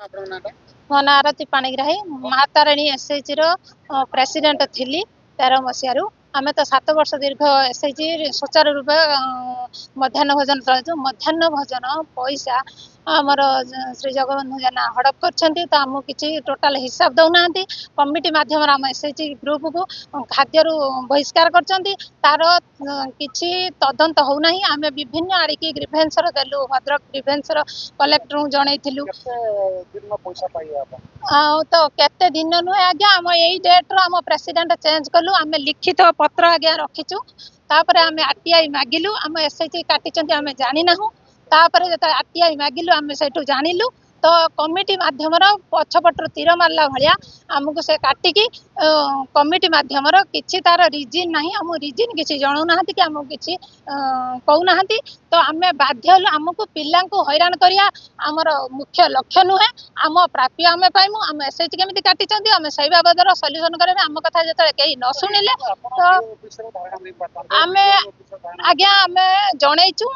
मो ना आरती Panigrahi महातारिणी SHG president थी 13 मसीह आम तो 7 वर्ष दीर्घ एसएचजी सुचारू रूपे मध्याह्न भोजन चलु मध्याह्न भोजन पैसा आमर श्री जगबंधु जेना हड़प कर किसी टोटाल हिसाब दौना कमिटी मध्यम आम एसएचजी ग्रुप को खाद्य बहिष्कार कर किसी तदंत होना आम विभिन्न आड़िकी ग्रीभेन्सर देलु भद्रक ग्रीभेन्सर कलेक्टर जनइलु तो केते दिन नुहे आज्ञा आम यही डेट्र आम प्रेसिडेंट चेंज कलु आम लिखित पत्र आज्ञा रखीचु तापर आम आरटीआई मागिलु आम एसएचजी काटी आम जाना तापर जो आरटीआई मागिलु आम से जानिलु तो कमिटी मध्यम पछपटर तीर मारला भाया आमको से काटिकी कमिटी मध्यम किसी तार रिजिन ना आम रिजिन किसी जनाऊना कि आमको किसी कहूना तो आम बाध्य आमको पिला हैरान करिया आमर मुख्य लक्ष्य नुहे आम प्राप्य आम पाइमु आम एसएचजी केमी काटी आम से बाबद सल्यूसन करें आम कथा जो कहीं न शुणिले तो आम आज्ञा आम जनइचु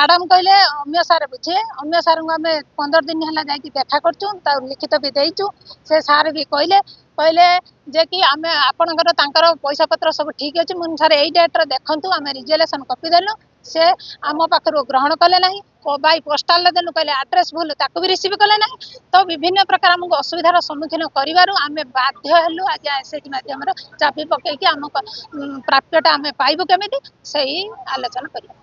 मैडम कहले अम्य सार बुझे अम्य सार को आम 15 दिन है जाकि देखा कर लिखित भी देचु से सार भी कहले जे कि आम आपणकर पैसा पत्र सब ठीक अच्छे मुझे सारे यही डेट्रे देखूँ आम रिजल्यूशन कपी देलु से आम पाखर ग्रहण कले ना बाई पोस्टाल देलु कहले आड्रेस भूल ताक भी रिसीव कले ना तो विभिन्न प्रकार आमको असुविधार सम्मुखीन करूँ आम बाध्य हेलु आज एसएचजी मध्यम चापी पकईकि आम प्राप्यटा आम पाइबु केमिति सही आलोचना करिया।